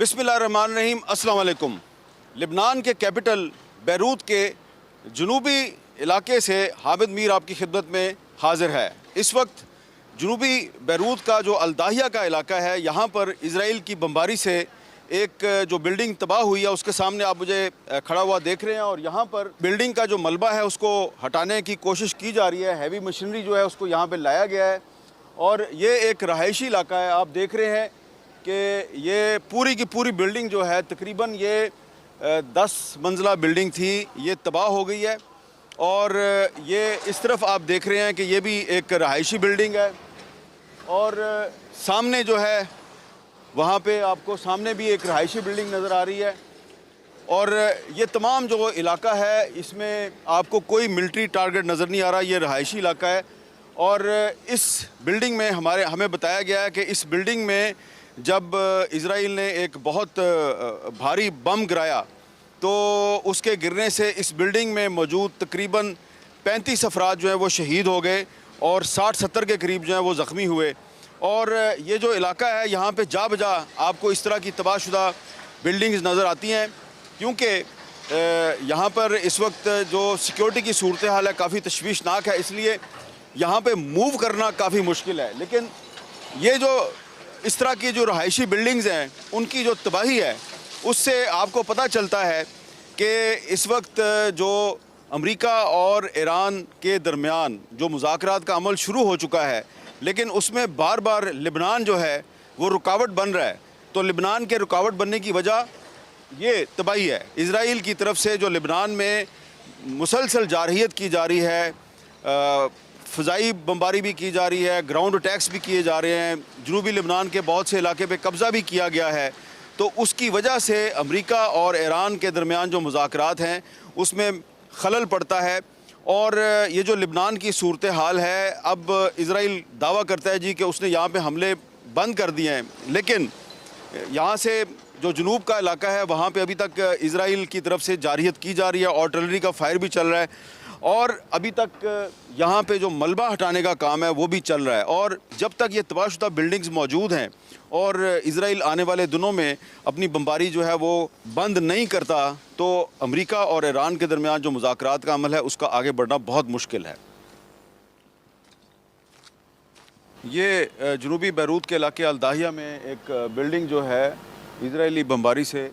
बिस्मिल्लाहिर्रहमानिर्रहीम, अस्सलाम वालेकुम। लेबनान के कैपिटल बैरूत के जनूबी इलाके से हामिद मीर आपकी खिदमत में हाज़िर है। इस वक्त जनूबी बैरूत का जो अल्दाहिया का इलाका है, यहाँ पर इजराइल की बमबारी से एक जो बिल्डिंग तबाह हुई है उसके सामने आप मुझे खड़ा हुआ देख रहे हैं। और यहाँ पर बिल्डिंग का जो मलबा है उसको हटाने की कोशिश की जा रही है। हैवी मशीनरी जो है उसको यहाँ पर लाया गया है और ये एक रहायशी इलाका है। आप देख रहे हैं कि ये पूरी की पूरी बिल्डिंग जो है, तकरीबन ये 10 मंजिला बिल्डिंग थी, ये तबाह हो गई है। और ये इस तरफ आप देख रहे हैं कि ये भी एक रहायशी बिल्डिंग है और सामने जो है वहाँ पे आपको सामने भी एक रहायशी बिल्डिंग नज़र आ रही है। और ये तमाम जो इलाका है इसमें आपको कोई मिलिट्री टारगेट नज़र नहीं आ रहा, ये रहायशी इलाका है। और इस बिल्डिंग में हमें बताया गया है कि इस बिल्डिंग में जब इजराइल ने एक बहुत भारी बम गिराया तो उसके गिरने से इस बिल्डिंग में मौजूद तकरीबन 35 अफराद जो हैं वो शहीद हो गए और 60-70 के करीब जो हैं वो ज़ख्मी हुए। और ये जो इलाका है यहाँ पे जा बजा आपको इस तरह की तबाहशुदा बिल्डिंग्स नज़र आती हैं, क्योंकि यहाँ पर इस वक्त जो सिक्योरिटी की सूरत हाल है काफ़ी तशवीशनाक है, इसलिए यहाँ पे मूव करना काफ़ी मुश्किल है। लेकिन ये जो इस तरह की जो रहायशी बिल्डिंग्स हैं उनकी जो तबाही है उससे आपको पता चलता है कि इस वक्त जो अमेरिका और ईरान के दरमियान जो मुज़ाकरात का अमल शुरू हो चुका है, लेकिन उसमें बार बार लेबनान जो है वो रुकावट बन रहा है। तो लेबनान के रुकावट बनने की वजह ये तबाही है। इजराइल की तरफ से जो लेबनान में मुसलसल जारहियत की जा रही है, फ़ज़ाई बमबारी भी की जा रही है, ग्राउंड अटैक्स भी किए जा रहे हैं, जनूबी लेबनान के बहुत से इलाके पे कब्ज़ा भी किया गया है। तो उसकी वजह से अमेरिका और ईरान के दरमियान जो मुज़ाकरात हैं उसमें खलल पड़ता है। और ये जो लेबनान की सूरत हाल है, अब इजराइल दावा करता है जी कि उसने यहाँ पे हमले बंद कर दिए हैं, लेकिन यहाँ से जो जनूब का इलाका है वहाँ पे अभी तक इजराइल की तरफ से जारहियत की जा रही है, आर्टिलरी का फायर भी चल रहा है और अभी तक यहाँ पे जो मलबा हटाने का काम है वो भी चल रहा है। और जब तक ये तबाहशुदा बिल्डिंग्स मौजूद हैं और इजराइल आने वाले दिनों में अपनी बमबारी जो है वो बंद नहीं करता, तो अमेरिका और ईरान के दरमियान जो मुज़ाकरात का अमल है उसका आगे बढ़ना बहुत मुश्किल है। ये जनूबी बैरूत के इलाके अल्दाहिया में एक बिल्डिंग जो है इजरायली बमबारी से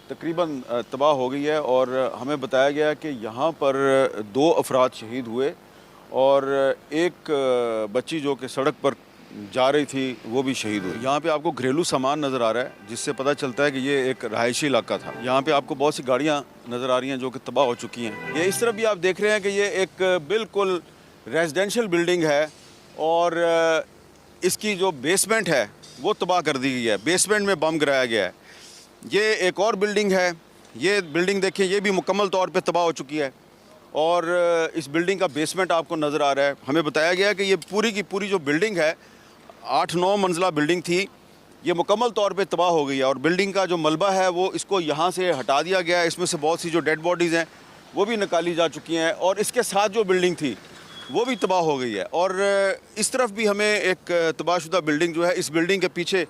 तकरीबन तबाह हो गई है और हमें बताया गया कि यहाँ पर 2 अफराद शहीद हुए और एक बच्ची जो कि सड़क पर जा रही थी वो भी शहीद हुई। यहाँ पे आपको घरेलू सामान नज़र आ रहा है जिससे पता चलता है कि ये एक रहायशी इलाका था। यहाँ पे आपको बहुत सी गाड़ियाँ नज़र आ रही हैं जो कि तबाह हो चुकी हैं। ये इस तरफ भी आप देख रहे हैं कि ये एक बिल्कुल रेजिडेंशियल बिल्डिंग है और इसकी जो बेसमेंट है वो तबाह कर दी गई है, बेसमेंट में बम गिराया गया है। ये एक और बिल्डिंग है, ये बिल्डिंग देखिए ये भी मुकम्मल तौर पे तबाह हो चुकी है और इस बिल्डिंग का बेसमेंट आपको नज़र आ रहा है। हमें बताया गया कि ये पूरी की पूरी जो बिल्डिंग है 8-9 मंजिला बिल्डिंग थी, ये मुकम्मल तौर पे तबाह हो गई है और बिल्डिंग का जो मलबा है वो इसको यहाँ से हटा दिया गया है। इसमें से बहुत सी जो डेड बॉडीज़ हैं वो भी निकाली जा चुकी हैं और इसके साथ जो बिल्डिंग थी वो भी तबाह हो गई है। और इस तरफ भी हमें एक तबाहशुदा बिल्डिंग जो है इस बिल्डिंग के पीछे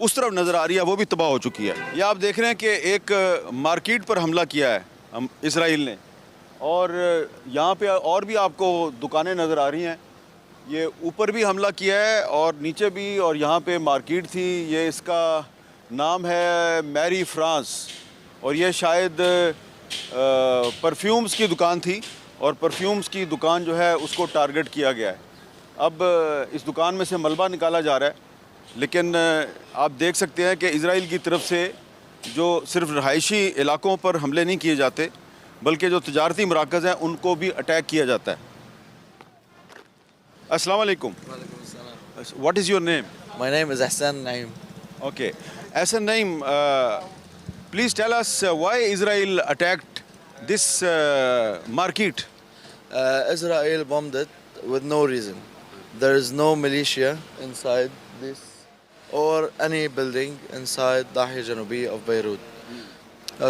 उस तरफ नज़र आ रही है, वो भी तबाह हो चुकी है। ये आप देख रहे हैं कि एक मार्केट पर हमला किया है इजराइल ने और यहाँ पे और भी आपको दुकानें नज़र आ रही हैं। ये ऊपर भी हमला किया है और नीचे भी, और यहाँ पे मार्केट थी, ये इसका नाम है मैरी फ्रांस और ये शायद परफ्यूम्स की दुकान थी और परफ्यूम्स की दुकान जो है उसको टारगेट किया गया है। अब इस दुकान में से मलबा निकाला जा रहा है, लेकिन आप देख सकते हैं कि इजराइल की तरफ से जो सिर्फ रहायशी इलाकों पर हमले नहीं किए जाते बल्कि जो तजारती मराकज़ हैं उनको भी अटैक किया जाता है। अस्सलाम वालेकुम। What is your name? My name is Hassan Naim. Okay, Hassan Naim, please tell us why Israel attacked this market. Israel bombed it with no reason. There is no militia inside this or any building inside Dahi Janubi of Beirut.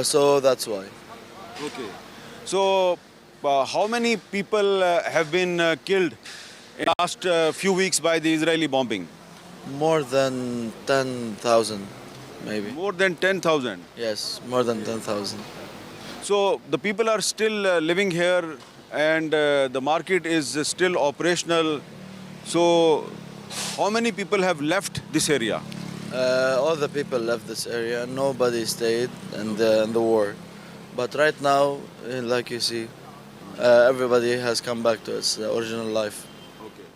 So that's why. Okay. So how many people have been killed in the last few weeks by the Israeli bombing? More than 10,000. maybe. More than 10,000. Yes, more than 10,000. So the people are still living here, and the market is still operational. So how many people have left this area? All the people left this area. Nobody stayed in the war. But right now, like you see, everybody has come back to its original life. Okay.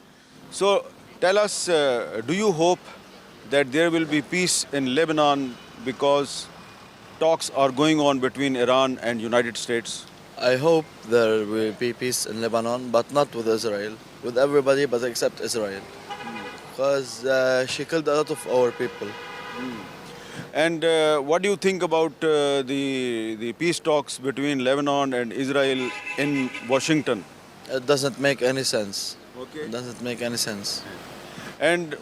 So tell us, do you hope that there will be peace in Lebanon because talks are going on between Iran and United States? I hope there will be peace in Lebanon, but not with Israel. With everybody, but except Israel. Because she killed a lot of our people. And what do you think about the peace talks between Lebanon and Israel in Washington? It doesn't make any sense. Okay. It doesn't make any sense. And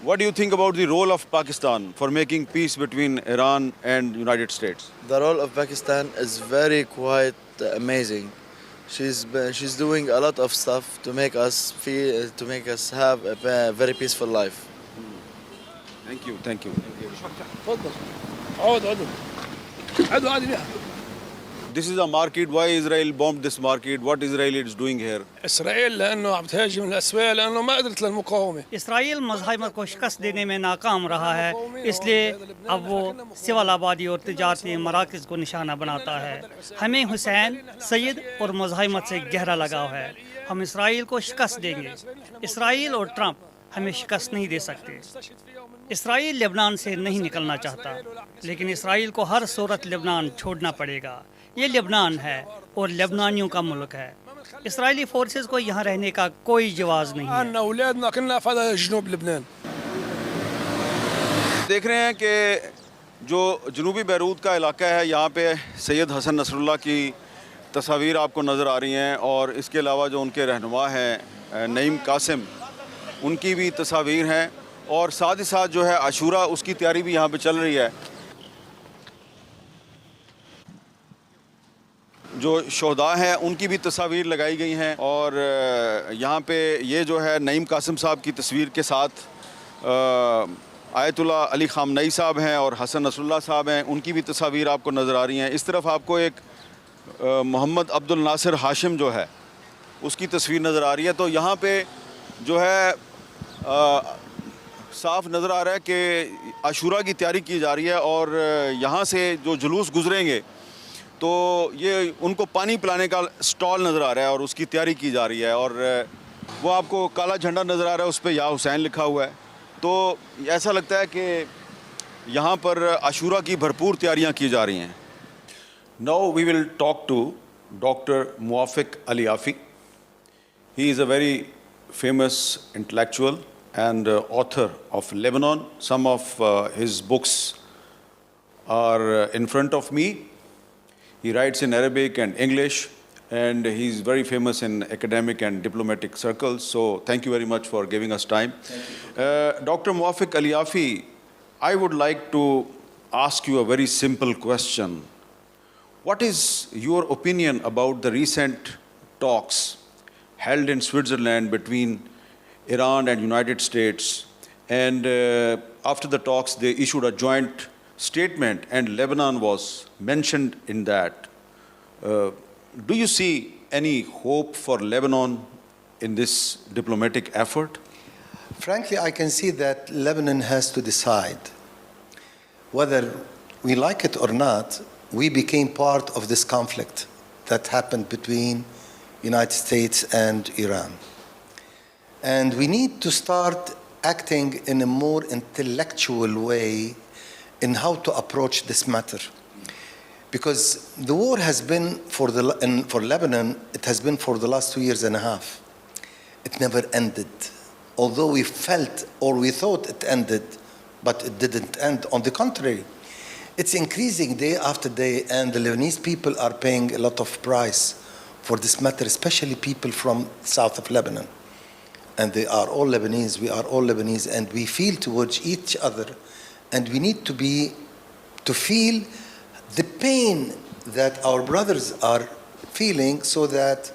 what do you think about the role of Pakistan for making peace between Iran and United States? The role of Pakistan is very quite amazing. She's doing a lot of stuff to make us feel, to make us have a very peaceful life. Thank you. Thank you. تفضل اقعد قعدوا بيها. This is a market. Why Israel bombed this market? What Israel is doing here? اسرائيل لانه عم تهاجم الاسواق لانه ما قدرت للمقاومه. Israel मज़ाहिमत को शिकस्त देने में नाकाम रहा है, इसलिए अब वो सिविल आबादी और तिजारती मराकज़ को निशाना बनाता है. हमें हुसैन, सैयद और मज़ाहिमत से गहरा लगाव है. हम इसराइल को शिकस्त देंगे. इसराइल और ट्रंप हमें शिकस्त नहीं दे सकते. इसराइल लेबनान से नहीं निकलना चाहता, लेकिन इसराइल को हर सूरत लेबनान छोड़ना पड़ेगा. ये लेबनान है और लेबनानियों का मुल्क है. इसराइली फोर्सेस को यहाँ रहने का कोई जवाज़ नहीं है. عنا اولادنا كلنا في جنوب لبنان. देख रहे हैं कि जो जनूबी बैरूत का इलाका है, यहाँ पे सैयद हसन नसरुल्लाह की तस्वीर आपको नज़र आ रही हैं, और इसके अलावा जो उनके रहनुमा हैं नईम कासिम, उनकी भी तस्वीर हैं, और साथ ही साथ जो है आशूरा उसकी तैयारी भी यहाँ पे चल रही है. जो शोहदा हैं उनकी भी तस्वीर लगाई गई हैं, और यहाँ पे ये जो है नईम कासिम साहब की तस्वीर के साथ आयतुल्लाह अली खामनई साहब हैं और हसन नसरुल्लाह साहब हैं, उनकी भी तस्वीर आपको नज़र आ रही हैं. इस तरफ आपको एक मोहम्मद अब्दुल नासिर हाशिम जो है उसकी तस्वीर नज़र आ रही है. तो यहाँ पे जो है साफ नज़र आ रहा है कि आशूरा की तैयारी की जा रही है, और यहाँ से जो जुलूस गुजरेंगे तो ये उनको पानी पिलाने का स्टॉल नज़र आ रहा है और उसकी तैयारी की जा रही है. और वो आपको काला झंडा नज़र आ रहा है, उस पर या हुसैन लिखा हुआ है. तो ऐसा लगता है कि यहाँ पर आशूरा की भरपूर तैयारियाँ की जा रही हैं. Now we will talk to doctor Muafiq Ali Afi. He is a very famous intellectual and author of Lebanon. Some of his books are in front of me. He writes in Arabic and English, and he's very famous in academic and diplomatic circles. So thank you very much for giving us time. Dr. Muafiq Ali Afi, I would like to ask you a very simple question. What is your opinion about the recent talks held in Switzerland between Iran and United States? And after the talks, they issued a joint statement, and Lebanon was mentioned in that. Do you see any hope for Lebanon in this diplomatic effort? Frankly, I can see that Lebanon has to decide whether we like it or not. We became part of this conflict that happened between United States and Iran. And we need to start acting in a more intellectual way in how to approach this matter. Because the war has been for Lebanon, it has been for the last 2 years and a half. It never ended. Although we felt or we thought it ended, but it didn't end. On the contrary, it's increasing day after day, and the Lebanese people are paying a lot of price for this matter, especially people from south of Lebanon. And they are all Lebanese, we are all Lebanese, and we feel towards each other, and we need to feel the pain that our brothers are feeling, so that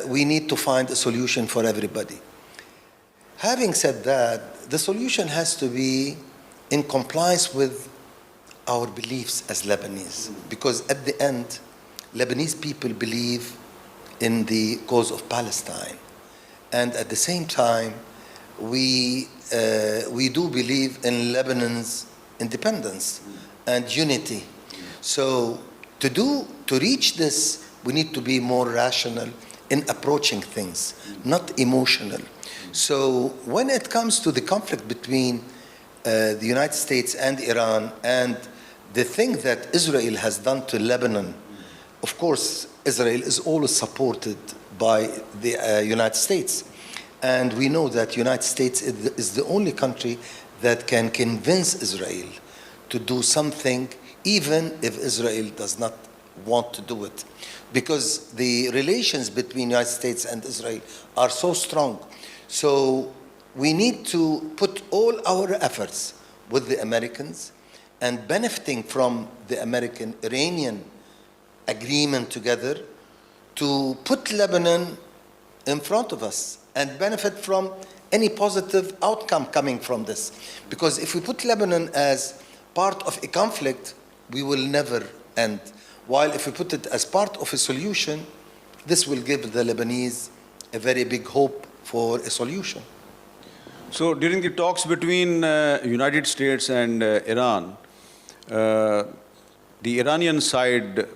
we need to find a solution for everybody. Having said that, the solution has to be in compliance with our beliefs as Lebanese. Because at the end, Lebanese people believe in the cause of Palestine. And at the same time, we do believe in Lebanon's independence and unity. So to reach this, we need to be more rational in approaching things, not emotional. So when it comes to the conflict between the United States and Iran and the thing that Israel has done to Lebanon, of course, Israel is always supported by the United States. And we know that the United States is the only country that can convince Israel to do something, even if Israel does not want to do it. Because the relations between the United States and Israel are so strong. So we need to put all our efforts with the Americans and benefiting from the American-Iranian agreement together to put Lebanon in front of us and benefit from any positive outcome coming from this. Because if we put Lebanon as part of a conflict, we will never end. While if we put it as part of a solution, this will give the Lebanese a very big hope for a solution. So during the talks between United States and Iran, the Iranian side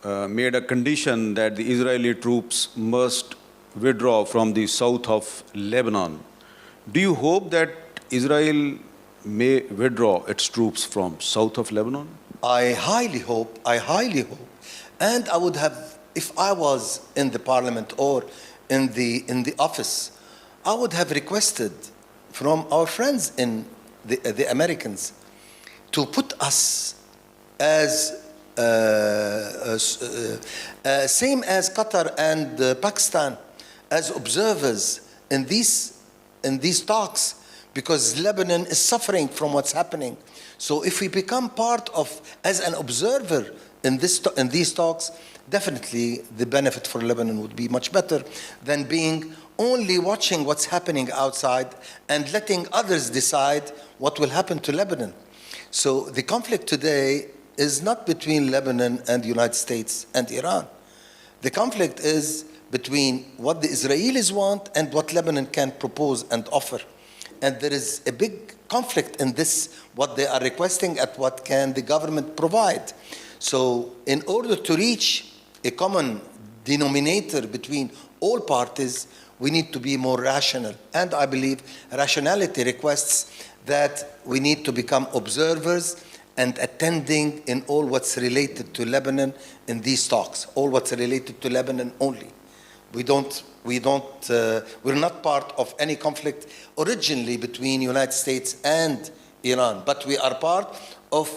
made a condition that the Israeli troops must withdraw from the south of Lebanon. Do you hope that Israel may withdraw its troops from south of Lebanon? I highly hope, and I would have, if I was in the parliament or in the office, I would have requested from our friends in the Americans to put us as same as Qatar and Pakistan as observers in these talks, because Lebanon is suffering from what's happening. So if we become part of, as an observer in these talks, definitely the benefit for Lebanon would be much better than being only watching what's happening outside and letting others decide what will happen to Lebanon. So the conflict today is not between Lebanon and the United States and Iran. The conflict is between what the Israelis want and what Lebanon can propose and offer. And there is a big conflict in this, what they are requesting and what can the government provide. So in order to reach a common denominator between all parties, we need to be more rational. And I believe rationality requests that we need to become observers and attending in all what's related to Lebanon in these talks, all what's related to Lebanon only. We're not part of any conflict originally between United States and Iran, but we are part of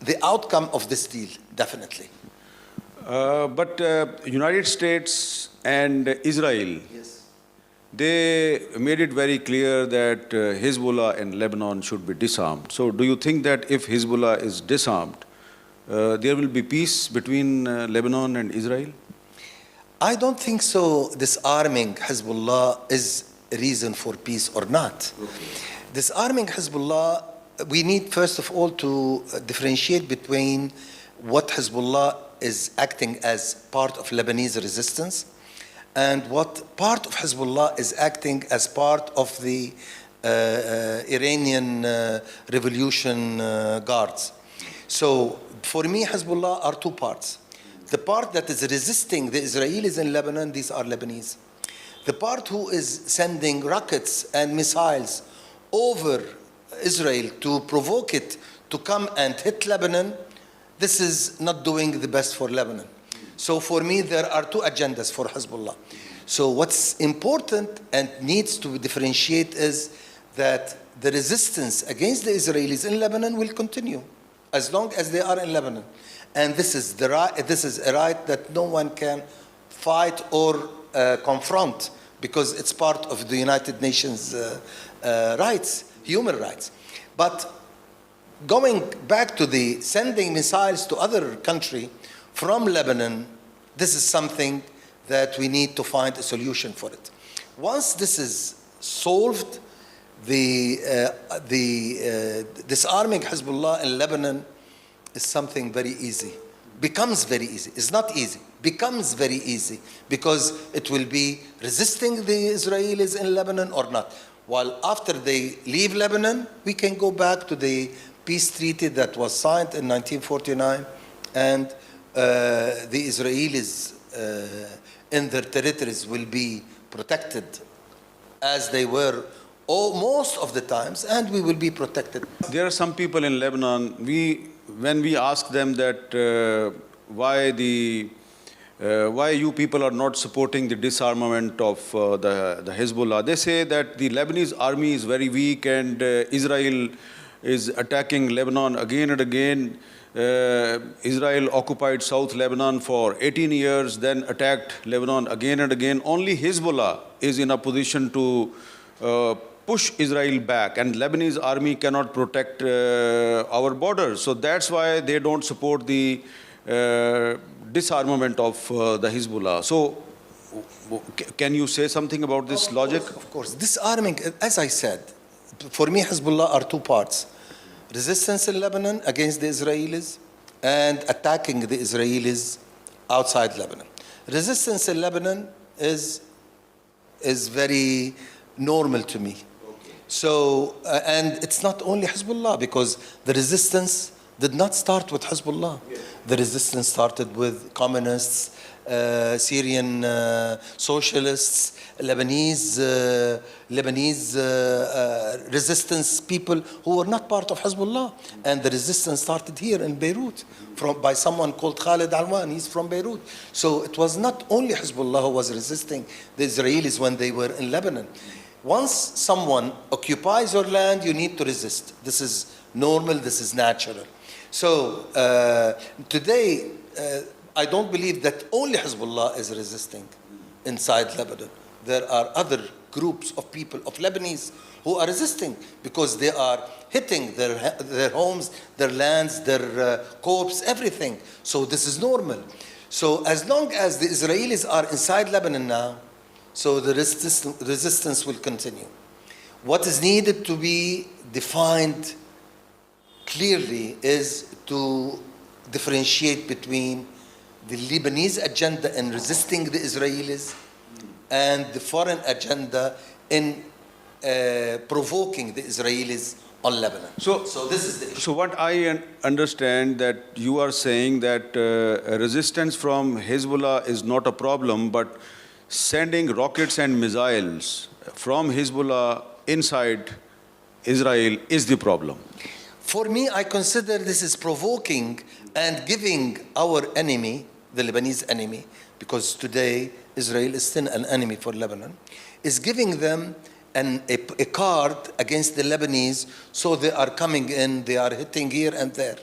the outcome of this deal, definitely. But United States and Israel, Yes. they made it very clear that Hezbollah in Lebanon should be disarmed. So do you think that if Hezbollah is disarmed, there will be peace between Lebanon and Israel? I don't think so. Disarming Hezbollah is a reason for peace or not. Okay. Disarming Hezbollah, we need first of all to differentiate between what Hezbollah is acting as part of Lebanese resistance and what part of Hezbollah is acting as part of the Iranian Revolution Guards. So for me, Hezbollah are two parts. The part that is resisting the Israelis in Lebanon, these are Lebanese. The part who is sending rockets and missiles over Israel to provoke it to come and hit Lebanon, this is not doing the best for Lebanon. So for me, there are two agendas for Hezbollah. So what's important and needs to differentiate is that the resistance against the Israelis in Lebanon will continue as long as they are in Lebanon. And this is a right that no one can fight or confront, because it's part of the United Nations rights, human rights. But going back to the sending missiles to other country from Lebanon, this is something that we need to find a solution for it. Once this is solved, disarming Hezbollah in Lebanon is something very easy. Becomes very easy. It's not easy. Becomes very easy because it will be resisting the Israelis in Lebanon or not. While after they leave Lebanon, we can go back to the peace treaty that was signed in 1949, and the Israelis in their territories will be protected as they were most of the times, and we will be protected. There are some people in Lebanon, when we ask them that why you people are not supporting the disarmament of the Hezbollah, they say that the Lebanese army is very weak and Israel is attacking Lebanon again and again. Israel occupied South Lebanon for 18 years, then attacked Lebanon again and again. Only Hezbollah is in a position to push Israel back, and Lebanese army cannot protect our borders. So that's why they don't support the disarmament of the Hezbollah. So can you say something about this logic? Of course. Disarming, as I said, for me, Hezbollah are two parts. Resistance in Lebanon against the Israelis and attacking the Israelis outside Lebanon. Resistance in Lebanon is very normal to me. Okay. So, and it's not only Hezbollah, because the resistance did not start with Hezbollah. Yeah. The resistance started with communists, Syrian socialists, Lebanese resistance people who were not part of Hezbollah. And the resistance started here in Beirut by someone called Khalid Alwan. He's from Beirut. So it was not only Hezbollah who was resisting the Israelis when they were in Lebanon. Once someone occupies your land, you need to resist. This is normal, this is natural. So today, I don't believe that only Hezbollah is resisting inside Lebanon. There are other groups of people, of Lebanese, who are resisting because they are hitting their homes, their lands, their corpse, everything. So this is normal. So as long as the Israelis are inside Lebanon now, so the resistance will continue. What is needed to be defined clearly is to differentiate between the Lebanese agenda in resisting the Israelis and the foreign agenda in provoking the Israelis on Lebanon. So this is the issue. So what I understand that you are saying that resistance from Hezbollah is not a problem, but sending rockets and missiles from Hezbollah inside Israel is the problem. For me, I consider this is provoking and giving our enemy, the Lebanese enemy, because today Israel is still an enemy for Lebanon, is giving them a card against the Lebanese, so they are coming in, they are hitting here and there.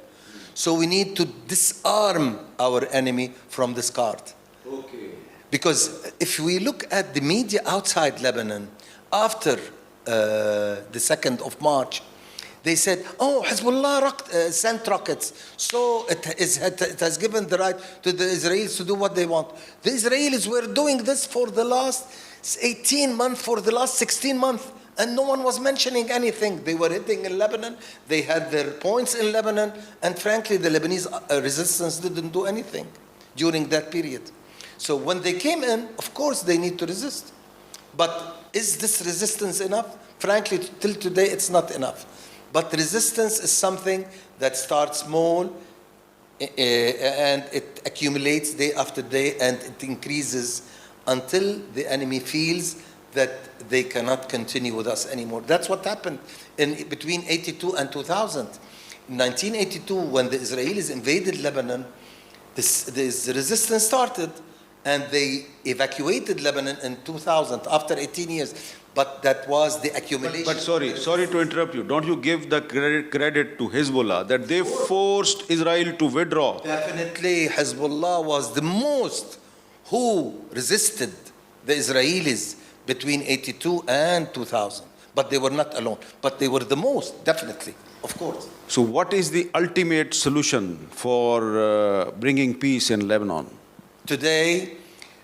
So we need to disarm our enemy from this card. Okay. Because if we look at the media outside Lebanon, after the 2nd of March, they said, oh, Hezbollah sent rockets, so it has given the right to the Israelis to do what they want. The Israelis were doing this for the last 18 months, for the last 16 months, and no one was mentioning anything. They were hitting in Lebanon, they had their points in Lebanon, and frankly, the Lebanese resistance didn't do anything during that period. So when they came in, of course, they need to resist. But is this resistance enough? Frankly, till today, it's not enough. But resistance is something that starts small and it accumulates day after day, and it increases until the enemy feels that they cannot continue with us anymore. That's what happened between 82 and 2000. In 1982, when the Israelis invaded Lebanon, this resistance started, and they evacuated Lebanon in 2000 after 18 years. But that was the accumulation. But sorry to interrupt you. Don't you give the credit to Hezbollah that they forced Israel to withdraw? Definitely, Hezbollah was the most who resisted the Israelis between 82 and 2000. But they were not alone. But they were the most, definitely, of course. So what is the ultimate solution for bringing peace in Lebanon? Today,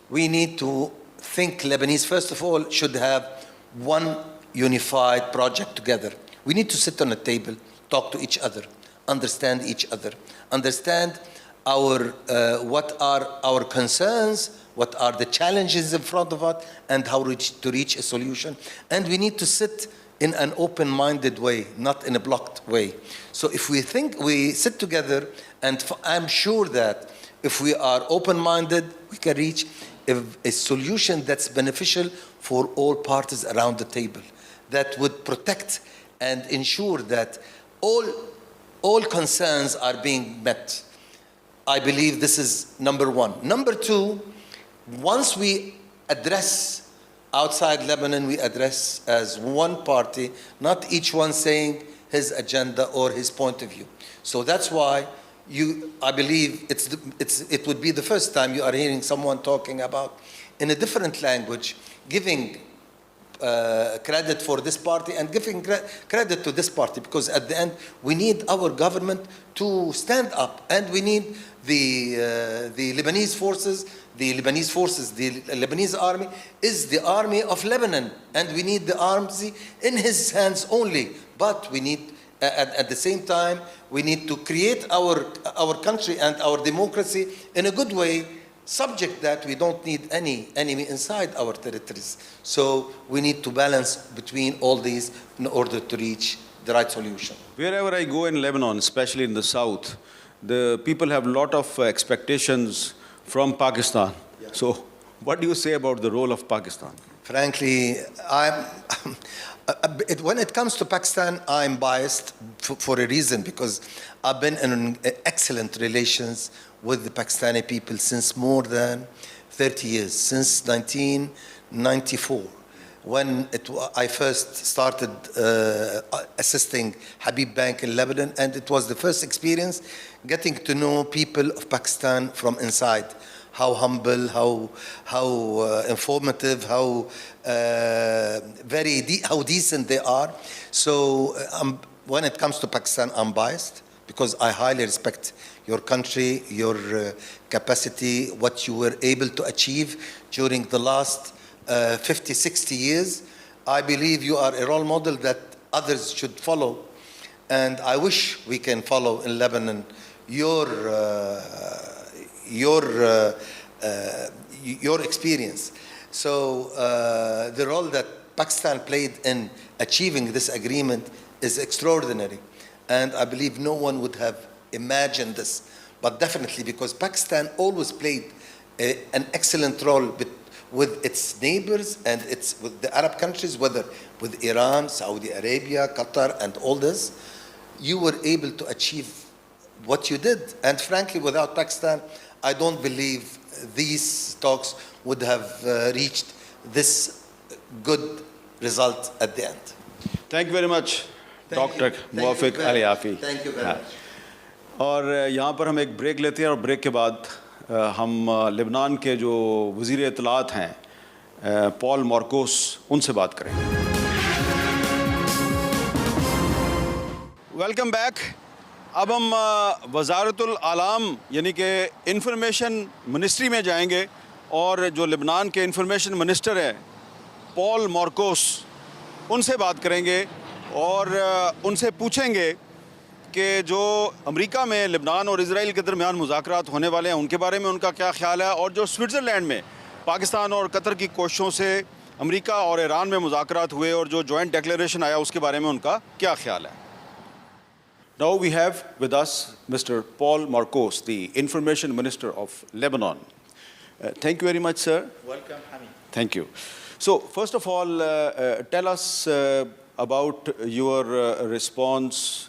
we need to think Lebanese, first of all, should have one unified project together. We need to sit on a table, talk to each other, understand each other, understand what are our concerns, what are the challenges in front of us, and how to reach a solution. And we need to sit in an open-minded way, not in a blocked way. So if we sit together, and I'm sure that if we are open-minded, we can reach a solution that's beneficial for all parties around the table, that would protect and ensure that all concerns are being met. I believe this is number one. Number two, once we address outside Lebanon, we address as one party, not each one saying his agenda or his point of view. So that's why I believe it would be the first time you are hearing someone talking about, in a different language, giving credit for this party and giving credit to this party, because at the end we need our government to stand up, and we need the Lebanese forces. The Lebanese army is the army of Lebanon, and we need the arms in his hands only. But we need, at the same time, we need to create our country and our democracy in a good way, subject that we don't need any enemy inside our territories. So we need to balance between all these in order to reach the right solution. Wherever I go in Lebanon, especially in the south, the people have a lot of expectations from Pakistan. Yeah. So what do you say about the role of Pakistan? Frankly, when it comes to Pakistan, I'm biased for a reason, because I've been in excellent relations with the Pakistani people since more than 30 years, since 1994, when I first started assisting Habib Bank in Lebanon, and it was the first experience getting to know people of Pakistan from inside. How humble, how informative, how decent they are. So when it comes to Pakistan, I'm biased, because I highly respect your country, your capacity, what you were able to achieve during the last 50, 60 years. I believe you are a role model that others should follow. And I wish we can follow in Lebanon your experience. So the role that Pakistan played in achieving this agreement is extraordinary. And I believe no one would have imagined this. But definitely, because Pakistan always played an excellent role with its neighbors and with the Arab countries, whether with Iran, Saudi Arabia, Qatar, and all this, you were able to achieve what you did. And frankly, without Pakistan, I don't believe these talks would have reached this good result at the end. Thank you very much, Dr. Muwafiq Aliafi. Thank you very much. और यहाँ पर हम एक break लेते हैं, और break के बाद हम लेबनान के जो वज़ीर इत्तलात हैं पॉल मार्कोस, उनसे बात करेंगे. Welcome back. अब हम वज़ारतुल आलाम यानी कि इंफॉर्मेशन मिनिस्ट्री में जाएंगे, और जो लेबनान के इंफॉर्मेशन मिनिस्टर हैं पॉल मार्कोस, उनसे बात करेंगे और उनसे पूछेंगे कि जो अमेरिका में लेबनान और इजराइल के दरमियान मुज़ाकरात होने वाले हैं उनके बारे में उनका क्या ख्याल है, और जो स्विट्ज़रलैंड में पाकिस्तान और कतर की कोशिशों से अमेरिका और ईरान में मुज़ाकरात हुए और जो जॉइंट डिक्लेरेशन आया उसके बारे में उनका क्या ख्याल है. Now we have with us Mr. Paul Marcos, the Information Minister of Lebanon. Thank you very much, sir. Welcome, Hamid. Thank you. So, first of all, tell us about your response,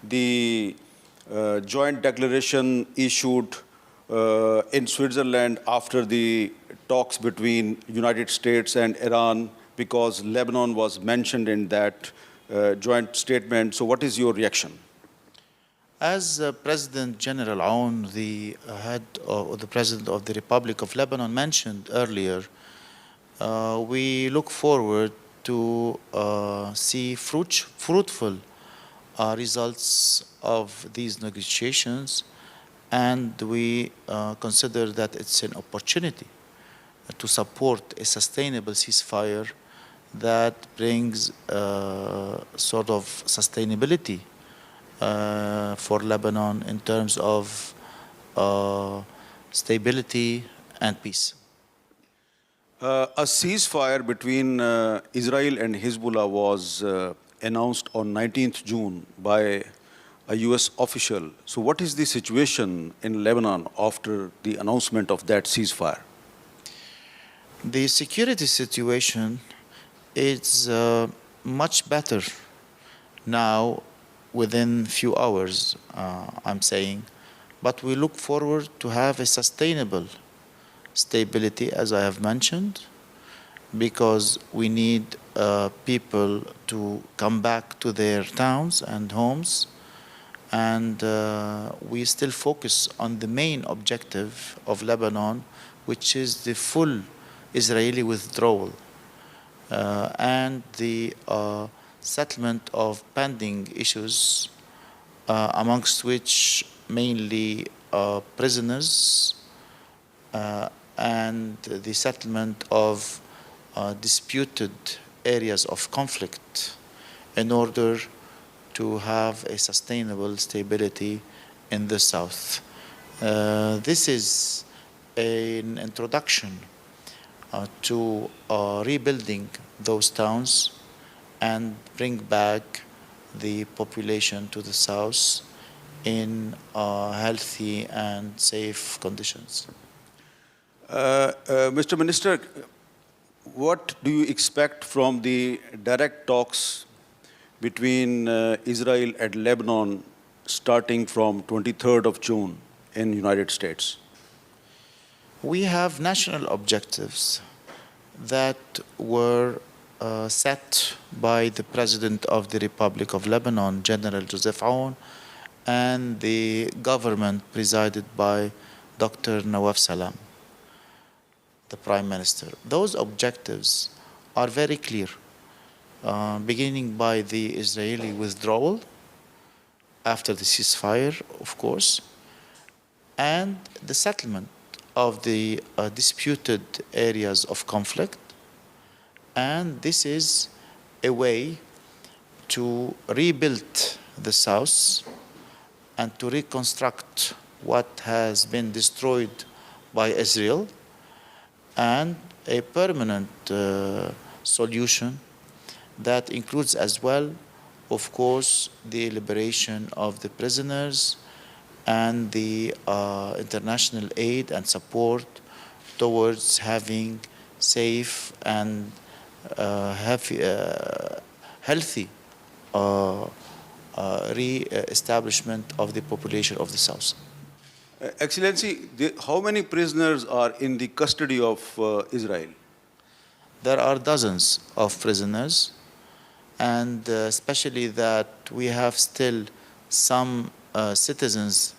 the joint declaration issued in Switzerland after the talks between United States and Iran, because Lebanon was mentioned in that joint statement. So what is your reaction? As President General Aoun, the head of the President of the Republic of Lebanon, mentioned earlier, we look forward to see fruitful results of these negotiations, and we consider that it's an opportunity to support a sustainable ceasefire that brings sort of sustainability for Lebanon in terms of stability and peace. A ceasefire between Israel and Hezbollah was announced on 19th June by a US official. So, what is the situation in Lebanon after the announcement of that ceasefire? The security situation is much better now within few hours, I'm saying, but we look forward to have a sustainable stability, as I have mentioned, because we need people to come back to their towns and homes, and we still focus on the main objective of Lebanon, which is the full Israeli withdrawal and the settlement of pending issues, amongst which mainly prisoners and the settlement of disputed areas of conflict in order to have a sustainable stability in the south. This is an introduction to rebuilding those towns and bring back the population to the south in healthy and safe conditions. Mr. Minister, what do you expect from the direct talks between Israel and Lebanon starting from 23rd of June in United States? We have national objectives that were set by the President of the Republic of Lebanon, General Joseph Aoun, and the government presided by Dr. Nawaf Salam, the Prime Minister. Those objectives are very clear, beginning by the Israeli withdrawal after the ceasefire, of course, and the settlement of the disputed areas of conflict. And this is a way to rebuild the South and to reconstruct what has been destroyed by Israel, and a permanent solution that includes as well, of course, the liberation of the prisoners and the international aid and support towards having safe and healthy re-establishment of the population of the South. Excellency, how many prisoners are in the custody of Israel? There are dozens of prisoners, and especially that we have still some citizens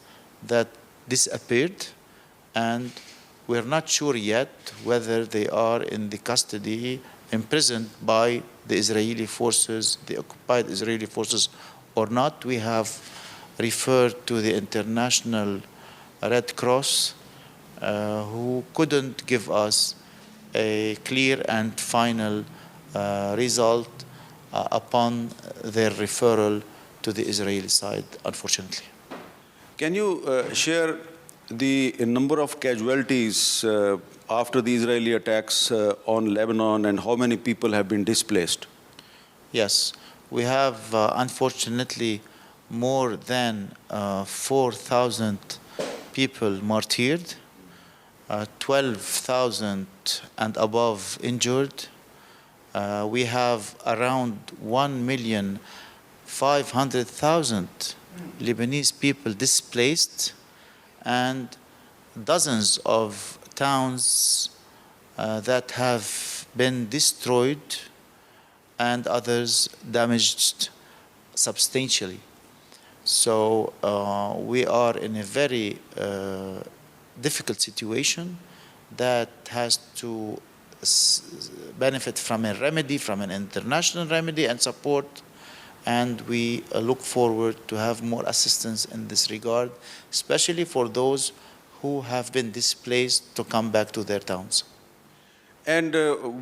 that disappeared, and we're not sure yet whether they are in the custody, imprisoned by the Israeli forces, the occupied Israeli forces, or not. We have referred to the International Red Cross, who couldn't give us a clear and final result upon their referral to the Israeli side, unfortunately. Can you share the number of casualties after the Israeli attacks on Lebanon, and how many people have been displaced? Yes, we have unfortunately more than 4,000 people martyred, 12,000 and above injured. We have around 1,500,000 Lebanese people displaced, and dozens of towns that have been destroyed and others damaged substantially. So we are in a very difficult situation that has to benefit from a remedy, from an international remedy and support, and we look forward to have more assistance in this regard, especially for those who have been displaced to come back to their towns. And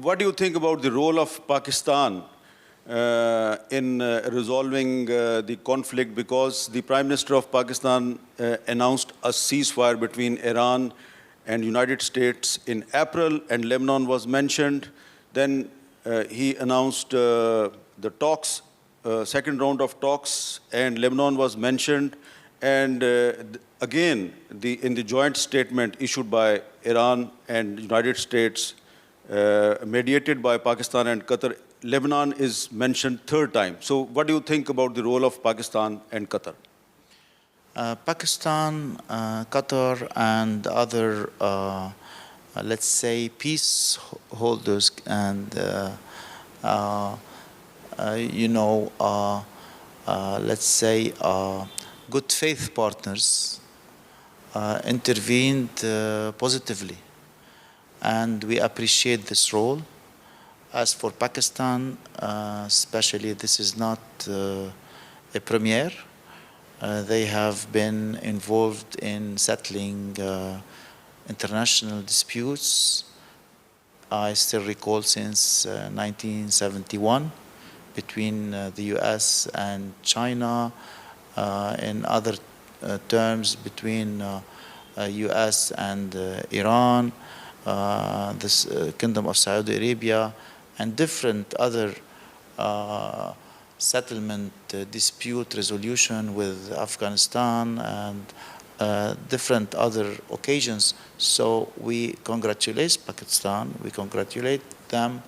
what do you think about the role of Pakistan in resolving the conflict? Because the Prime Minister of Pakistan announced a ceasefire between Iran and United States in April, and Lebanon was mentioned. Then he announced the talks, second round of talks, and Lebanon was mentioned. And again, in the joint statement issued by Iran and United States, mediated by Pakistan and Qatar, Lebanon is mentioned third time. So what do you think about the role of Pakistan and Qatar? Pakistan, Qatar, and other, let's say, peace holders and, let's say, good faith partners intervened positively. And we appreciate this role. As for Pakistan, especially, this is not a premiere. They have been involved in settling international disputes. I still recall since 1971 between the US and China, in other terms between US and Iran, this Kingdom of Saudi Arabia, and different other settlement dispute resolution with Afghanistan and different other occasions. So we congratulate Pakistan, we congratulate them,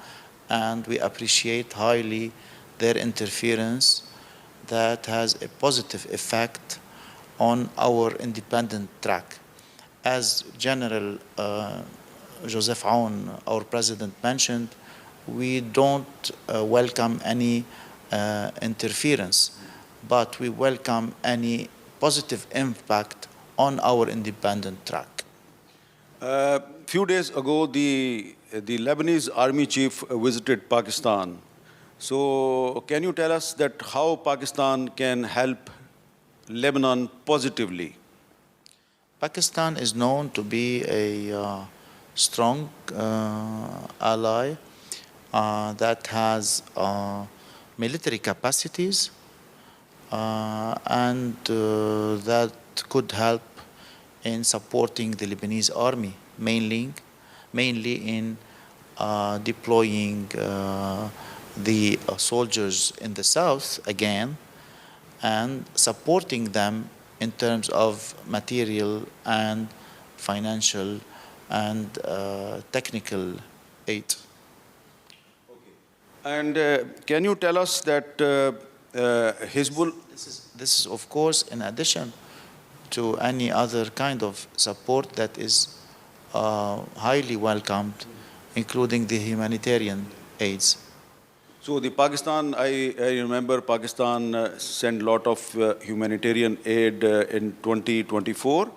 and we appreciate highly their interference that has a positive effect on our independent track. As General Joseph Aoun, our president, mentioned, we don't welcome any interference, but we welcome any positive impact on our independent track. Few days ago, the Lebanese army chief visited Pakistan. So can you tell us that how Pakistan can help Lebanon positively? Pakistan is known to be a strong ally that has military capacities and that could help in supporting the Lebanese army, mainly in deploying the soldiers in the south again and supporting them in terms of material and financial and technical aid. And can you tell us that Hezbollah... This is, of course, in addition to any other kind of support that is highly welcomed, including the humanitarian aids. So the Pakistan, I remember Pakistan sent a lot of humanitarian aid in 2024.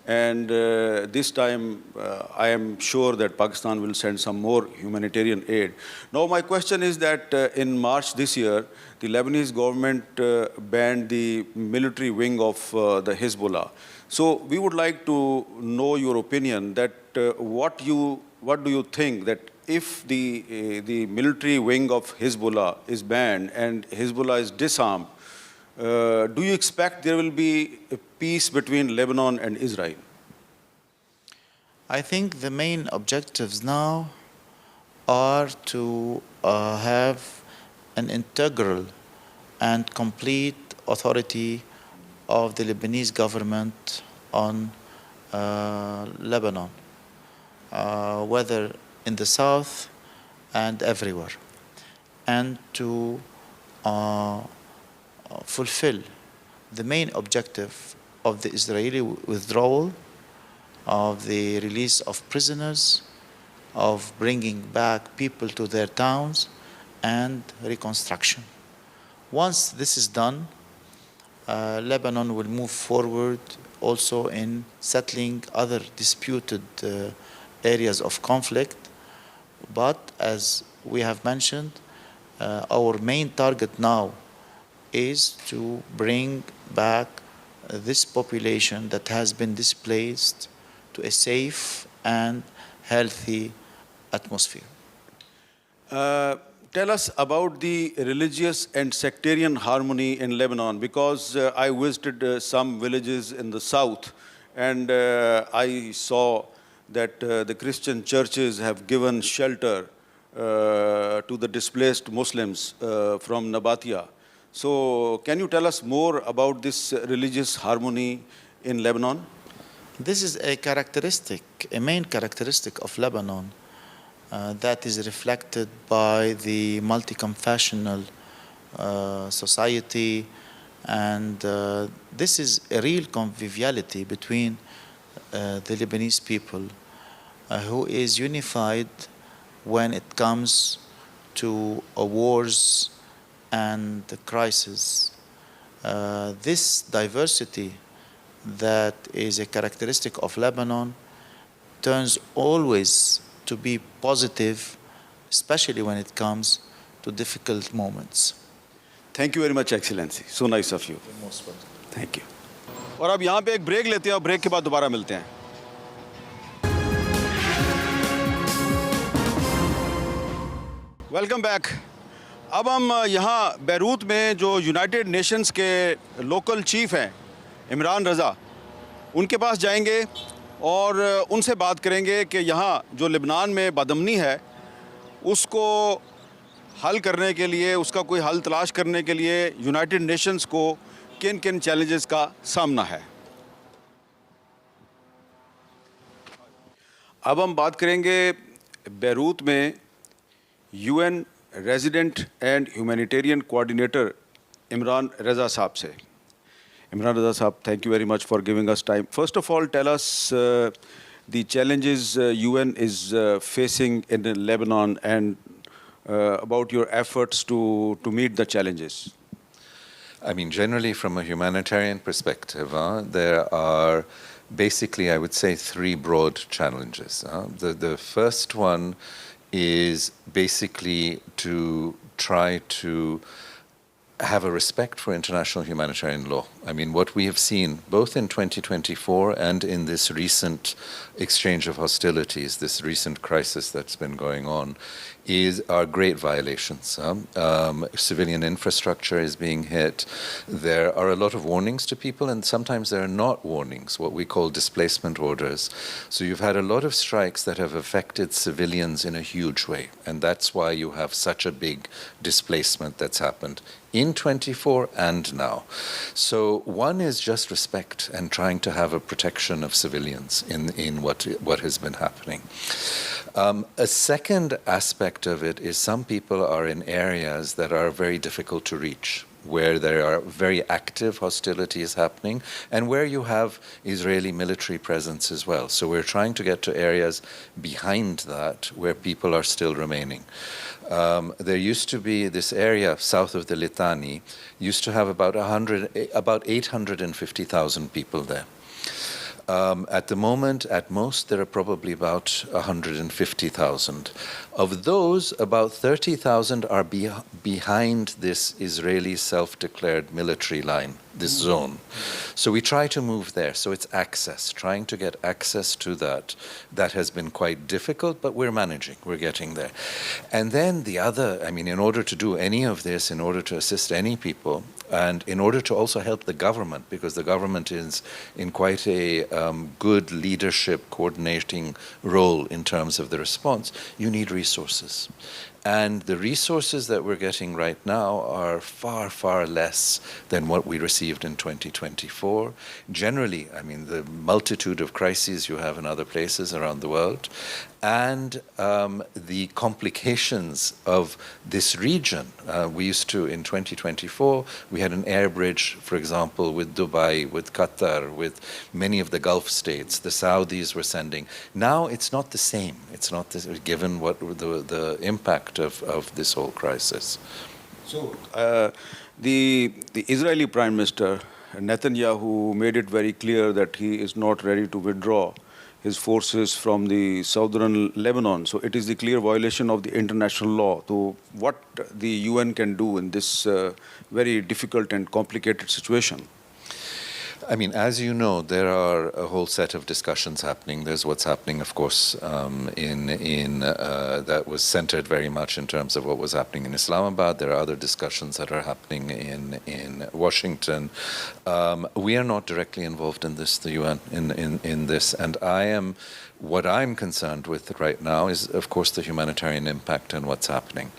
And this time, I am sure that Pakistan will send some more humanitarian aid. Now, my question is that in March this year, the Lebanese government banned the military wing of the Hezbollah. So we would like to know your opinion that what do you think that if the military wing of Hezbollah is banned and Hezbollah is disarmed, do you expect there will be a peace between Lebanon and Israel? I think the main objectives now are to have an integral and complete authority of the Lebanese government on Lebanon, whether in the south and everywhere, and to fulfill the main objective of the Israeli withdrawal, of the release of prisoners, of bringing back people to their towns, and reconstruction. Once this is done, Lebanon will move forward also in settling other disputed areas of conflict. But as we have mentioned, our main target now is to bring back this population that has been displaced to a safe and healthy atmosphere. Tell us about the religious and sectarian harmony in Lebanon, because I visited some villages in the south, and I saw that the Christian churches have given shelter to the displaced Muslims from Nabatea. So can you tell us more about this religious harmony in Lebanon? This is a main characteristic of Lebanon that is reflected by the multi-confessional society, and this is a real conviviality between the Lebanese people who is unified when it comes to wars and the crisis. This diversity that is a characteristic of Lebanon turns always to be positive, especially when it comes to difficult moments. Thank you very much, Excellency. So nice of you. You're most welcome. Thank you. और अब यहाँ पे एक break लेते हैं और break के बाद दोबारा मिलते हैं. Welcome back. अब हम यहाँ बैरूत में जो यूनाइटेड नेशंस के लोकल चीफ हैं इमरान रज़ा, उनके पास जाएंगे और उनसे बात करेंगे कि यहाँ जो लेबनान में बदअमनी है उसको हल करने के लिए, उसका कोई हल तलाश करने के लिए यूनाइटेड नेशंस को किन किन चैलेंजेस का सामना है. अब हम बात करेंगे बैरूत में UN resident and humanitarian coordinator Imran Raza साहब से. Imran Raza Saab, thank you very much for giving us time. First of all, tell us the challenges UN is facing in Lebanon and about your efforts to meet the challenges. I mean, generally from a humanitarian perspective, there are basically, I would say, three broad challenges. The first one is basically to try to have a respect for international humanitarian law. I mean, what we have seen, both in 2024 and in this recent exchange of hostilities, this recent crisis that's been going on, are great violations. Civilian infrastructure is being hit. There are a lot of warnings to people, and sometimes there are not warnings, what we call displacement orders. So you've had a lot of strikes that have affected civilians in a huge way, and that's why you have such a big displacement that's happened in 24 and now. So one is just respect and trying to have a protection of civilians in what has been happening. A second aspect of it is some people are in areas that are very difficult to reach, where there are very active hostilities happening and where you have Israeli military presence as well. So we're trying to get to areas behind that where people are still remaining. There used to be this area south of the Litani, used to have about 850,000 people there. At the moment, at most, there are probably about 150,000. Of those, about 30,000 are behind this Israeli self-declared military line, this zone. So we try to move there. So it's access, trying to get access to that. That has been quite difficult, but we're managing. We're getting there. And then the other, I mean, in order to do any of this, in order to assist any people, and in order to also help the government, because the government is in quite a good leadership coordinating role in terms of the response, you need resources. And the resources that we're getting right now are far, far less than what we received in 2024. Generally, I mean, the multitude of crises you have in other places around the world, and the complications of this region. We used to, in 2024, we had an air bridge, for example, with Dubai, with Qatar, with many of the Gulf states. The Saudis were sending. Now it's not the same. It's not this, given what the impact of this whole crisis. So the Israeli Prime Minister Netanyahu made it very clear that he is not ready to withdraw his forces from the southern Lebanon. So it is the clear violation of the international law. So what the UN can do in this very difficult and complicated situation? I mean, as you know, there are a whole set of discussions happening. There's what's happening, of course, that was centered very much in terms of what was happening in Islamabad. There are other discussions that are happening in Washington. We are not directly involved in this, the UN, in this, and what I'm concerned with right now is, of course, the humanitarian impact and what's happening.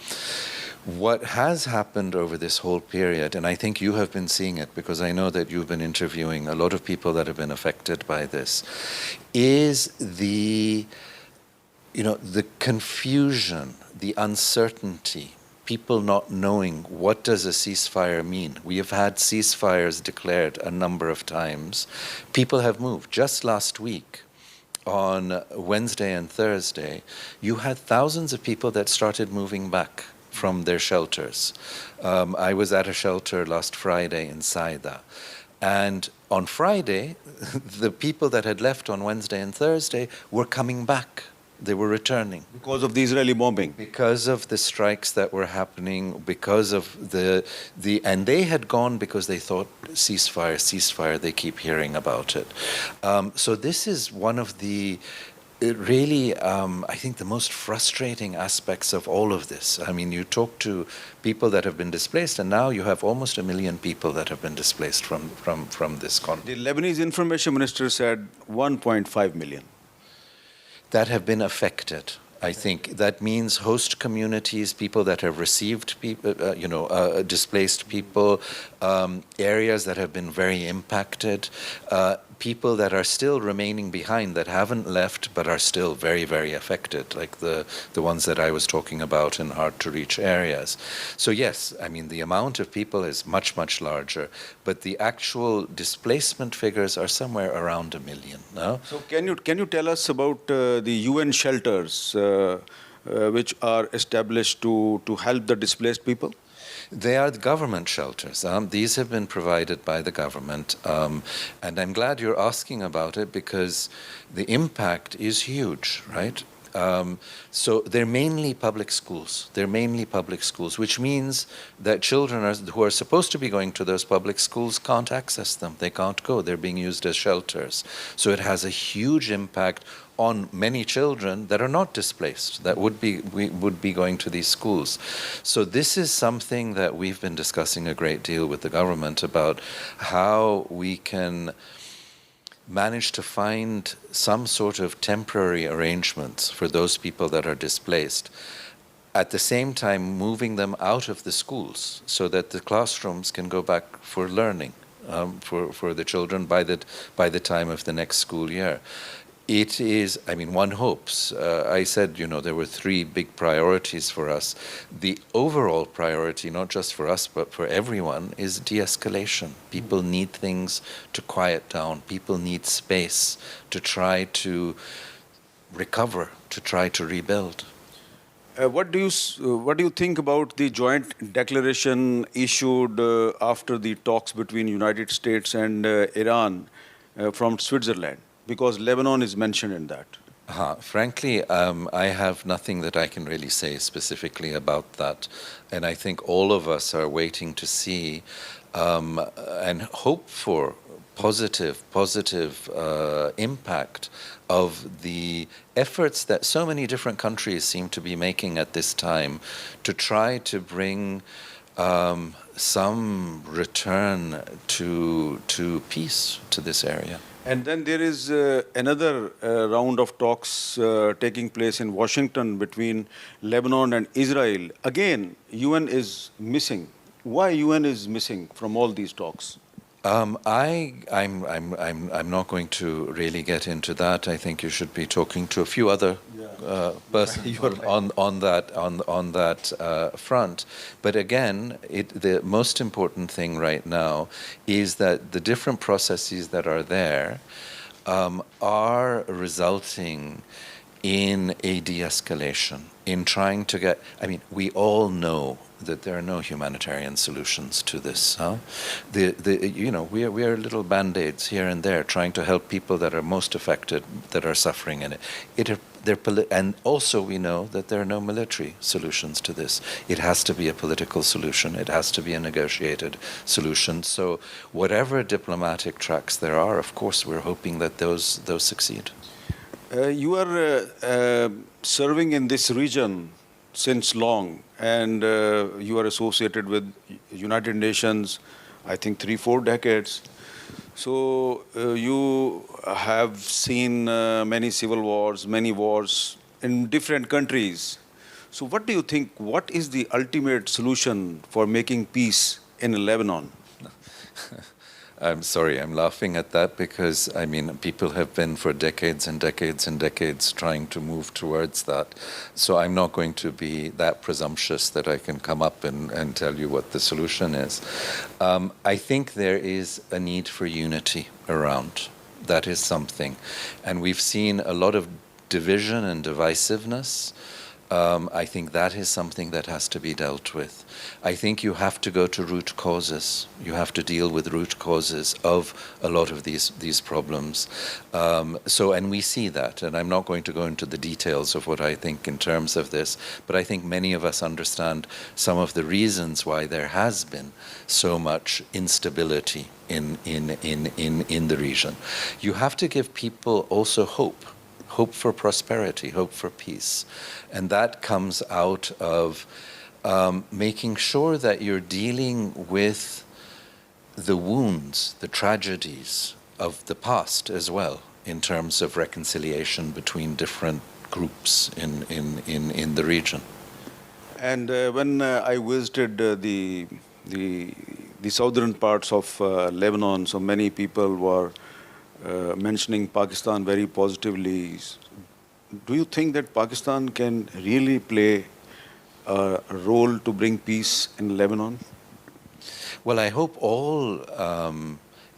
What has happened over this whole period, and I think you have been seeing it because I know that you've been interviewing a lot of people that have been affected by this, is the confusion, the uncertainty, people not knowing what does a ceasefire mean. We have had ceasefires declared a number of times. People have moved. Just last week, on Wednesday and Thursday, you had thousands of people that started moving back from their shelters. I was at a shelter last Friday in Saida, and on Friday, the people that had left on Wednesday and Thursday were coming back. They were returning. Because of the Israeli bombing? Because of the strikes that were happening, because of and they had gone because they thought ceasefire, they keep hearing about it. So this is one of the really, I think, the most frustrating aspects of all of this. I mean, you talk to people that have been displaced, and now you have almost 1 million people that have been displaced from this conflict. The Lebanese information minister said 1.5 million. That have been affected. I think that means host communities, people that have received people, displaced people, areas that have been very impacted, people that are still remaining behind, that haven't left but are still very, very affected, like the ones that I was talking about in hard-to-reach areas. So yes, I mean, the amount of people is much, much larger, but the actual displacement figures are somewhere around 1 million. No? So can you tell us about the UN shelters which are established to help the displaced people? They are the government shelters. These have been provided by the government. And I'm glad you're asking about it because the impact is huge, right? So they're mainly public schools. Which means that children who are supposed to be going to those public schools can't access them. They can't go. They're being used as shelters. So it has a huge impact on many children that are not displaced, that would be going to these schools. So this is something that we've been discussing a great deal with the government about how we can manage to find some sort of temporary arrangements for those people that are displaced, at the same time moving them out of the schools so that the classrooms can go back for learning for the children by the time of the next school year. It is, I mean, one hopes. I said, there were 3 big priorities for us. The overall priority, not just for us, but for everyone, is de-escalation. People need things to quiet down. People need space to try to recover, to try to rebuild. What do you think about the joint declaration issued after the talks between United States and Iran from Switzerland? Because Lebanon is mentioned in that. Frankly, I have nothing that I can really say specifically about that. And I think all of us are waiting to see and hope for positive impact of the efforts that so many different countries seem to be making at this time to try to bring some return to peace to this area. And then there is another round of talks taking place in Washington between Lebanon and Israel. Again, UN is missing. Why UN is missing from all these talks? I'm not going to really get into that. I think you should be talking to a few other persons on that front. But again, the most important thing right now is that the different processes that are there are resulting in a de-escalation. in trying to get, I mean, we all know that there are no humanitarian solutions to this. Huh? We are little band-aids here and there trying to help people that are most affected, that are suffering in it. And also we know that there are no military solutions to this. It has to be a political solution. It has to be a negotiated solution. So whatever diplomatic tracks there are, of course, we're hoping that those succeed. You are serving in this region since long, and you are associated with United Nations, I think 3-4 decades. So you have seen many civil wars, many wars in different countries. So what do you think, what is the ultimate solution for making peace in Lebanon? I'm sorry, I'm laughing at that because, I mean, people have been for decades and decades and decades trying to move towards that. So I'm not going to be that presumptuous that I can come up and tell you what the solution is. I think there is a need for unity around. That is something. And we've seen a lot of division and divisiveness. I think that is something that has to be dealt with. I think you have to go to root causes. You have to deal with root causes of a lot of these problems. And we see that, and I'm not going to go into the details of what I think in terms of this, but I think many of us understand some of the reasons why there has been so much instability in the region. You have to give people also hope for prosperity, hope for peace. And that comes out of making sure that you're dealing with the wounds, the tragedies of the past as well, in terms of reconciliation between different groups in the region. And when I visited the southern parts of Lebanon, so many people were mentioning Pakistan very positively. Do you think that Pakistan can really play a role to bring peace in Lebanon? Well, I hope all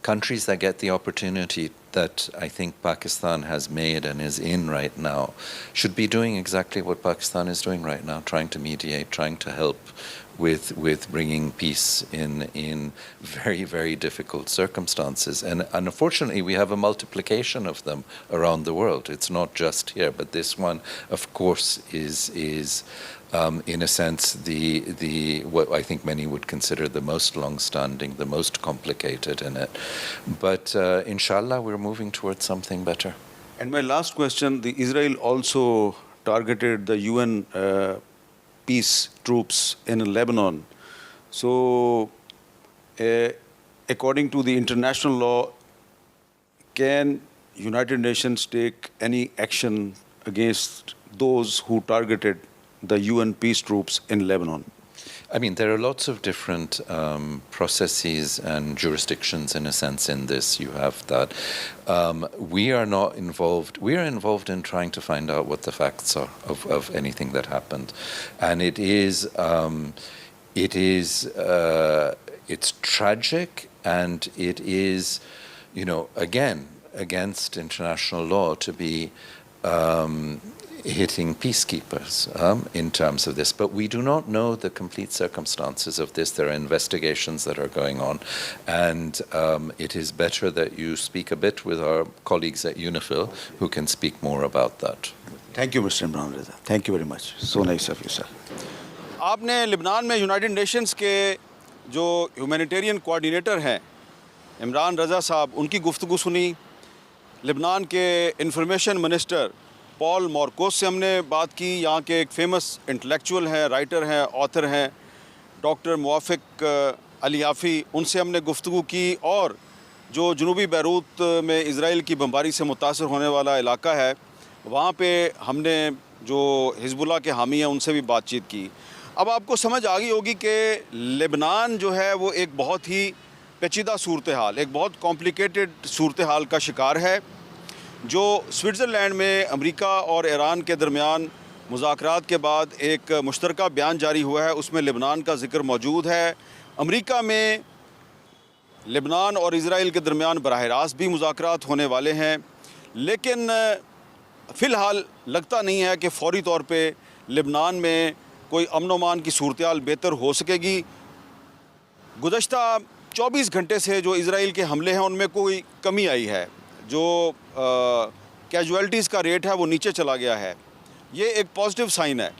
countries that get the opportunity that I think Pakistan has made and is in right now should be doing exactly what Pakistan is doing right now, trying to mediate, trying to help with bringing peace in very, very difficult circumstances. And unfortunately, we have a multiplication of them around the world. It's not just here, but this one, of course, is in a sense, the what I think many would consider the most long-standing, the most complicated in it. But inshallah, we're moving towards something better. And my last question, the Israel also targeted the UN peace troops in Lebanon. So, according to the international law, can United Nations take any action against those who targeted the UN peace troops in Lebanon? I mean, there are lots of different processes and jurisdictions, in a sense, in this. You have that. We are not involved. We are involved in trying to find out what the facts are of anything that happened. And it's tragic, and it is, again, against international law to be hitting peacekeepers in terms of this. But we do not know the complete circumstances of this. There are investigations that are going on. And it is better that you speak a bit with our colleagues at UNIFIL who can speak more about that. Thank you, Mr. Imran Reza. Thank you very much. So nice of you, sir. आपने लिबनान में United Nations के जो humanitarian coordinator हैं इमरान रज़ा साहब, उनकी गुफ्तगू सुनी। लिबनान के इंफॉर्मेशन मिनिस्टर पॉल मॉर्कोस से हमने बात की। यहाँ के एक फेमस इंटेलेक्चुअल हैं, राइटर हैं, ऑथर हैं, डॉक्टर मुआफ़िक अलियाफ़ी, उनसे हमने गुफ्तगू की। और जो जनूबी बैरूत में इज़राइल की बमबारी से मुतासर होने वाला इलाका है, वहाँ पे हमने जो हिज़्बुल्लाह के हामी हैं उनसे भी बातचीत की। अब आपको समझ आ गई होगी कि लेबनान जो है वो एक बहुत ही पेचीदा सूरत हाल, एक बहुत कॉम्प्लिकेटेड सूरत हाल का शिकार है, जो स्विट्ज़रलैंड में अमेरिका और ईरान के दरमियान मुज़ाकरात के बाद एक मुश्तरका बयान जारी हुआ है, उसमें लेबनान का ज़िक्र मौजूद है। अमेरिका में लेबनान और इज़राइल के दरमियान बराह रास्त भी मुज़ाकरात होने वाले हैं, लेकिन फ़िलहाल लगता नहीं है कि फ़ौरी तौर पे लेबनान में कोई अमन अमान की सूरत बेहतर हो सकेगी। गुज़श्ता 24 घंटे से जो इज़राइल के हमले हैं उनमें कोई कमी आई है, जो कैजुअल्टीज़ का रेट है वो नीचे चला गया है, ये एक पॉजिटिव साइन है।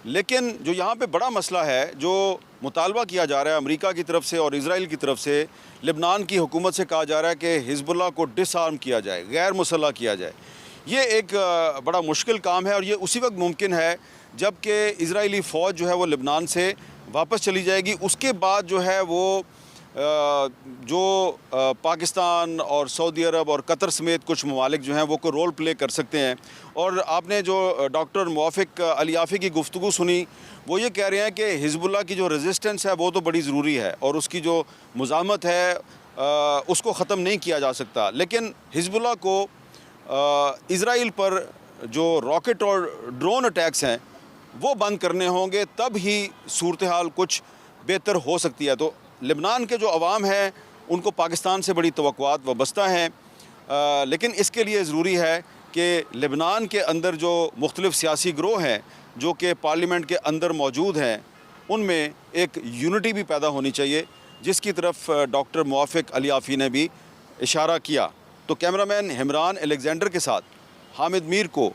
लेकिन जो यहाँ पे बड़ा मसला है, जो मुतालबा किया जा रहा है अमेरिका की तरफ से और इज़राइल की तरफ से, लेबनान की हुकूमत से कहा जा रहा है कि हिज़्बुल्लाह को डिसआर्म किया जाए, गैर मुसल्लह किया जाए। ये एक बड़ा मुश्किल काम है और ये उसी वक्त मुमकिन है जबकि इज़राइली फ़ौज जो है वो लेबनान से वापस चली जाएगी। उसके बाद जो है वो पाकिस्तान और सऊदी अरब और कतर समेत कुछ ममालिक जो हैं वो को रोल प्ले कर सकते हैं। और आपने जो डॉक्टर मुआफ़िक अलियाफ़ी की गुफ्तगू सुनी, वो ये कह रहे हैं कि हिज़्बुल्लाह की जो रेजिस्टेंस है वो तो बड़ी ज़रूरी है और उसकी जो मुज़ाहमत है उसको ख़त्म नहीं किया जा सकता। लेकिन हिज़्बुल्लाह को इज़राइल पर जो रॉकेट और ड्रोन अटैक्स हैं वो बंद करने होंगे, तब ही सूरत हाल कुछ बेहतर हो सकती है। तो लेबनान के जो अवाम है उनको पाकिस्तान से बड़ी तवक्कुआत वाबस्ता हैं, लेकिन इसके लिए ज़रूरी है कि लेबनान के अंदर जो मुख्तलिफ़ सियासी गिरोह हैं जो कि पार्लियामेंट के अंदर मौजूद हैं, उनमें एक यूनिटी भी पैदा होनी चाहिए, जिसकी तरफ डॉक्टर मुआफ़िक अलियाफ़ी ने भी इशारा किया। तो कैमरामैन हिमरान अलेक्जेंडर के साथ हामिद मीर को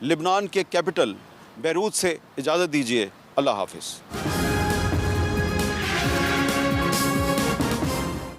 लेबनान के कैपिटल बैरूत से इजाज़त दीजिए। अल्लाह हाफ़िज़।